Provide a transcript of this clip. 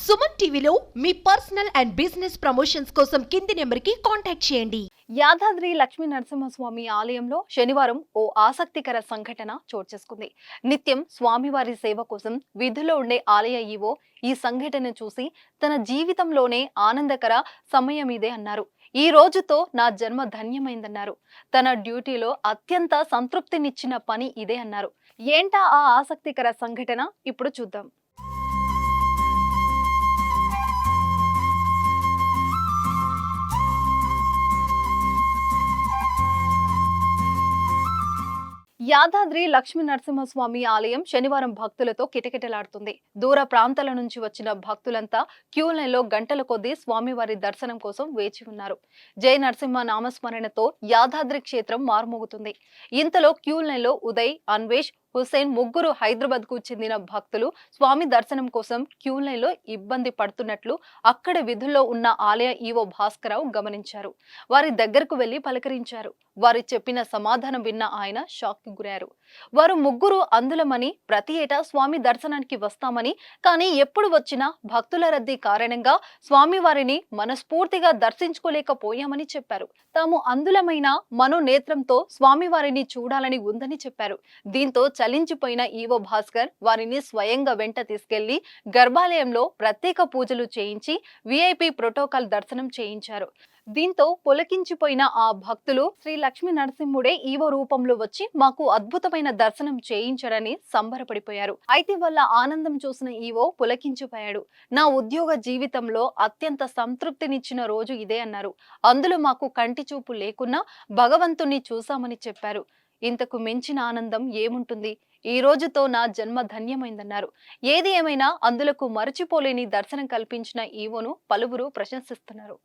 సుమన్ టీవీలో మీ personal and business promotions కోసం కింది నెంబర్కి కాంటాక్ట్ చేయండి. యాదాద్రి లక్ష్మీ నరసింహస్వామి ఆలయంలో శనివారం ఓ ఆసక్తికర సంఘటన చోటు చేసుకుంది. నిత్యం స్వామివారి సేవ కోసం విధుల్లో ఉండే ఆలయ ఈవో ఈ సంఘటన చూసి తన జీవితంలోనే ఆనందకర సమయం ఇదే అన్నారు. ఈ రోజుతో నా జన్మ ధన్యమైందన్నారు. తన డ్యూటీలో అత్యంత సంతృప్తినిచ్చిన పని ఇదే అన్నారు. ఏంటా ఆ ఆసక్తికర సంఘటన ఇప్పుడు చూద్దాం. యాదాద్రి లక్ష్మీ నరసింహస్వామి ఆలయం శనివారం భక్తులతో కిటకిటలాడుతుంది. దూర ప్రాంతాల నుంచి వచ్చిన భక్తులంతా క్యూ లైన్లో గంటల కొద్దీ స్వామివారి దర్శనం కోసం వేచి ఉన్నారు. జై నరసింహ నామస్మరణతో యాదాద్రి క్షేత్రం మారుమోగుతుంది. ఇంతలో క్యూ లైన్లో ఉదయ్, అన్వేష్, హుసేన్ ముగ్గురు హైదరాబాద్ కు చెందిన భక్తులు స్వామి దర్శనం కోసం క్యూ లైన్ లో ఇబ్బంది పడుతున్నట్లు అక్కడ విధుల్లో ఉన్న ఆలయ ఈవో భాస్కరరావు గమనించారు. వారి దగ్గరకు వెళ్లి పలకరించారు. వారు చెప్పిన సమాధానం విన్న ఆయన షాక్ కి గురారు. వారు ముగ్గురు అందులమని, ప్రతి ఏటా స్వామి దర్శనానికి వస్తామని, కానీ ఎప్పుడు వచ్చినా భక్తుల రద్దీ కారణంగా స్వామి వారిని మనస్ఫూర్తిగా దర్శించుకోలేకపోయామని చెప్పారు. తాము అందులమైన మనోనేత్రంతో స్వామి వారిని చూడాలని ఉందని చెప్పారు. దీంతో చలించిపోయిన ఈవో భాస్కర్ వారిని స్వయంగా వెంట తీసుకెళ్లి గర్భాలయంలో ప్రత్యేక పూజలు చేయించి విఐపి ప్రోటోకాల్ దర్శనం చేయించారు. దీంతో పులకించిపోయిన ఆ భక్తులు శ్రీ లక్ష్మీ నరసింహుడే ఈవో రూపంలో వచ్చి మాకు అద్భుతమైన దర్శనం చేయించాడని సంబరపడిపోయారు. అయితే వాళ్ళ ఆనందం చూసిన ఈవో పులకించిపోయాడు. నా ఉద్యోగ జీవితంలో అత్యంత సంతృప్తినిచ్చిన రోజు ఇదే అన్నారు. అందులో మాకు కంటి చూపు లేకున్నా భగవంతుణ్ణి చూసామని చెప్పారు. ఇంతకు మించిన ఆనందం ఏముంటుంది? ఈ రోజుతో నా జన్మ ధన్యమైందన్నారు. ఏది ఏమైనా అందులకు మరచిపోలేని దర్శనం కల్పించిన ఈవోను పలువురు ప్రశంసిస్తున్నారు.